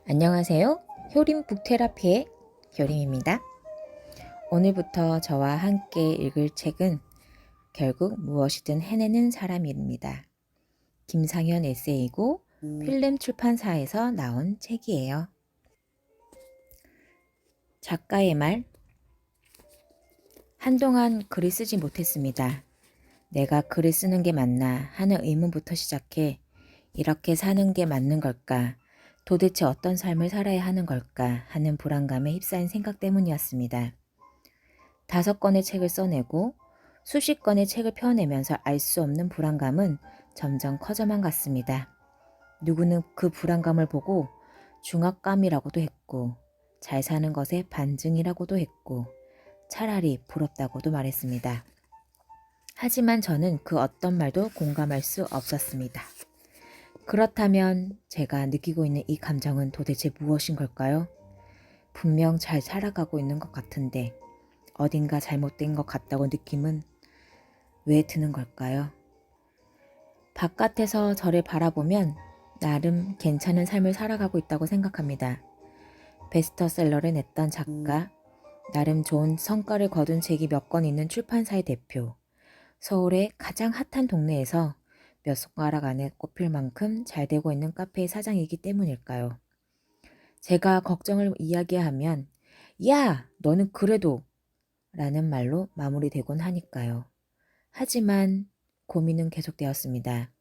안녕하세요. 효림 북테라피의 효림입니다. 오늘부터 저와 함께 읽을 책은 결국 무엇이든 해내는 사람입니다. 김상현 에세이고 필름 출판사에서 나온 책이에요. 작가의 말. 한동안 글을 쓰지 못했습니다. 내가 글을 쓰는 게 맞나 하는 의문부터 시작해 이렇게 사는 게 맞는 걸까? 도대체 어떤 삶을 살아야 하는 걸까 하는 불안감에 휩싸인 생각 때문이었습니다. 5권의 책을 써내고 수십 권의 책을 펴내면서 알 수 없는 불안감은 점점 커져만 갔습니다. 누구는 그 불안감을 보고 중압감이라고도 했고 잘 사는 것의 반증이라고도 했고 차라리 부럽다고도 말했습니다. 하지만 저는 그 어떤 말도 공감할 수 없었습니다. 그렇다면 제가 느끼고 있는 이 감정은 도대체 무엇인 걸까요? 분명 잘 살아가고 있는 것 같은데 어딘가 잘못된 것 같다고 느낌은 왜 드는 걸까요? 바깥에서 저를 바라보면 나름 괜찮은 삶을 살아가고 있다고 생각합니다. 베스트셀러를 냈던 작가, 나름 좋은 성과를 거둔 책이 몇 권 있는 출판사의 대표, 서울의 가장 핫한 동네에서 몇 손가락 안에 꼽힐 만큼 잘 되고 있는 카페의 사장이기 때문일까요? 제가 걱정을 이야기하면 야, 너는 그래도 라는 말로 마무리되곤 하니까요. 하지만 고민은 계속되었습니다.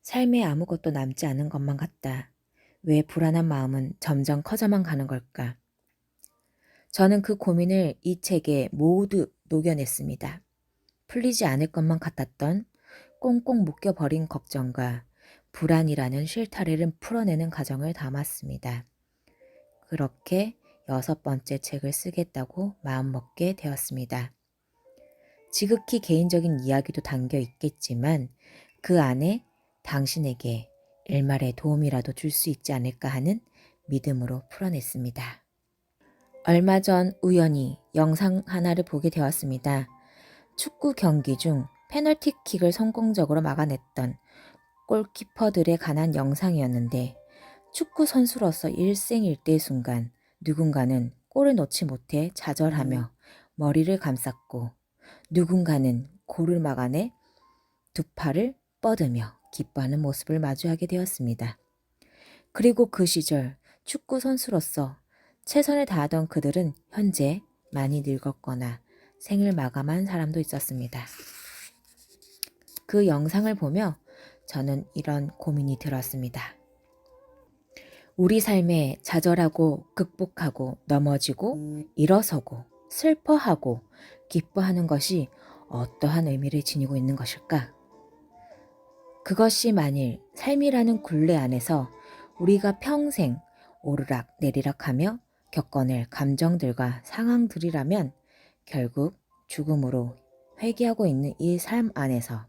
삶에 아무것도 남지 않은 것만 같다. 왜 불안한 마음은 점점 커져만 가는 걸까? 저는 그 고민을 이 책에 모두 녹여냈습니다. 풀리지 않을 것만 같았던 꽁꽁 묶여버린 걱정과 불안이라는 실타래를 풀어내는 과정을 담았습니다. 그렇게 6번째 책을 쓰겠다고 마음먹게 되었습니다. 지극히 개인적인 이야기도 담겨 있겠지만 그 안에 당신에게 일말의 도움이라도 줄 수 있지 않을까 하는 믿음으로 풀어냈습니다. 얼마 전 우연히 영상 하나를 보게 되었습니다. 축구 경기 중 페널티킥을 성공적으로 막아냈던 골키퍼들에 관한 영상이었는데 축구 선수로서 일생일대의 순간 누군가는 골을 넣지 못해 좌절하며 머리를 감쌌고 누군가는 골을 막아내 두 팔을 뻗으며 기뻐하는 모습을 마주하게 되었습니다. 그리고 그 시절 축구 선수로서 최선을 다하던 그들은 현재 많이 늙었거나 생을 마감한 사람도 있었습니다. 그 영상을 보며 저는 이런 고민이 들었습니다. 우리 삶에 좌절하고 극복하고 넘어지고 일어서고 슬퍼하고 기뻐하는 것이 어떠한 의미를 지니고 있는 것일까? 그것이 만일 삶이라는 굴레 안에서 우리가 평생 오르락 내리락하며 겪어낼 감정들과 상황들이라면 결국 죽음으로 회귀하고 있는 이 삶 안에서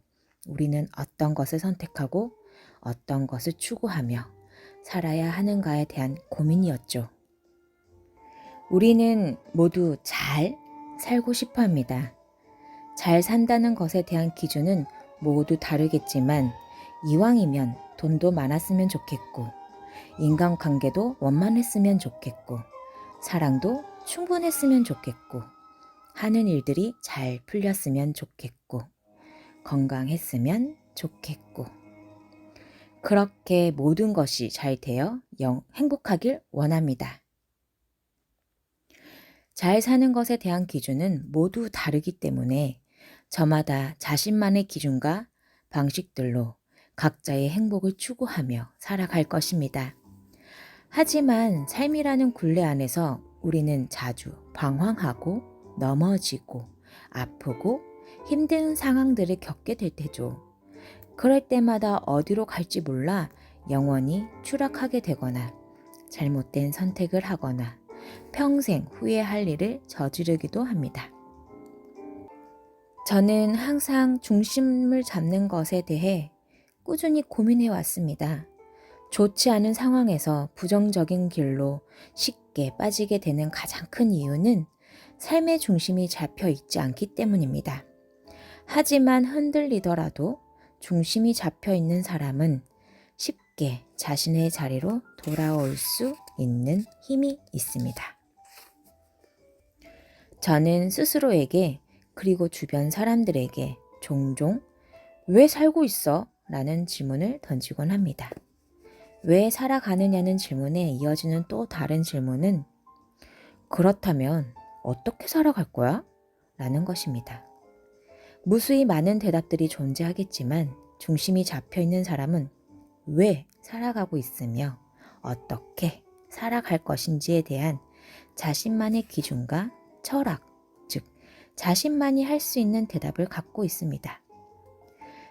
우리는 어떤 것을 선택하고 어떤 것을 추구하며 살아야 하는가에 대한 고민이었죠. 우리는 모두 잘 살고 싶어 합니다. 잘 산다는 것에 대한 기준은 모두 다르겠지만 이왕이면 돈도 많았으면 좋겠고 인간관계도 원만했으면 좋겠고 사랑도 충분했으면 좋겠고 하는 일들이 잘 풀렸으면 좋겠고 건강했으면 좋겠고 그렇게 모든 것이 잘 되어 행복하길 원합니다. 잘 사는 것에 대한 기준은 모두 다르기 때문에 저마다 자신만의 기준과 방식들로 각자의 행복을 추구하며 살아갈 것입니다. 하지만 삶이라는 굴레 안에서 우리는 자주 방황하고 넘어지고 아프고 힘든 상황들을 겪게 될 테죠. 그럴 때마다 어디로 갈지 몰라 영원히 추락하게 되거나 잘못된 선택을 하거나 평생 후회할 일을 저지르기도 합니다. 저는 항상 중심을 잡는 것에 대해 꾸준히 고민해 왔습니다. 좋지 않은 상황에서 부정적인 길로 쉽게 빠지게 되는 가장 큰 이유는 삶의 중심이 잡혀 있지 않기 때문입니다. 하지만 흔들리더라도 중심이 잡혀 있는 사람은 쉽게 자신의 자리로 돌아올 수 있는 힘이 있습니다. 저는 스스로에게 그리고 주변 사람들에게 종종 왜 살고 있어? 라는 질문을 던지곤 합니다. 왜 살아가느냐는 질문에 이어지는 또 다른 질문은 그렇다면 어떻게 살아갈 거야? 라는 것입니다. 무수히 많은 대답들이 존재하겠지만 중심이 잡혀 있는 사람은 왜 살아가고 있으며 어떻게 살아갈 것인지에 대한 자신만의 기준과 철학, 즉 자신만이 할 수 있는 대답을 갖고 있습니다.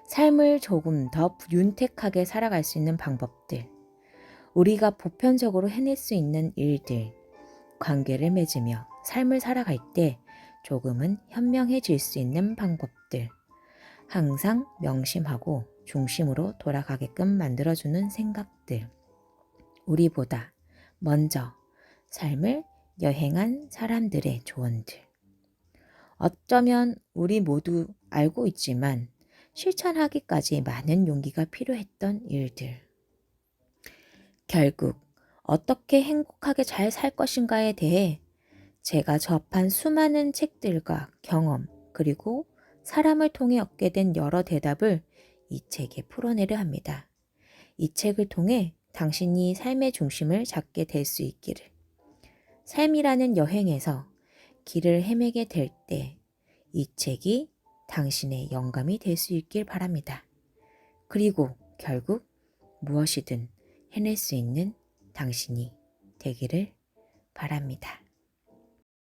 삶을 조금 더 윤택하게 살아갈 수 있는 방법들, 우리가 보편적으로 해낼 수 있는 일들, 관계를 맺으며 삶을 살아갈 때 조금은 현명해질 수 있는 방법들, 항상 명심하고 중심으로 돌아가게끔 만들어주는 생각들, 우리보다 먼저 삶을 여행한 사람들의 조언들. 어쩌면 우리 모두 알고 있지만 실천하기까지 많은 용기가 필요했던 일들. 결국 어떻게 행복하게 잘 살 것인가에 대해 제가 접한 수많은 책들과 경험 그리고 사람을 통해 얻게 된 여러 대답을 이 책에 풀어내려 합니다. 이 책을 통해 당신이 삶의 중심을 잡게 될 수 있기를. 삶이라는 여행에서 길을 헤매게 될 때 이 책이 당신의 영감이 될 수 있길 바랍니다. 그리고 결국 무엇이든 해낼 수 있는 당신이 되기를 바랍니다.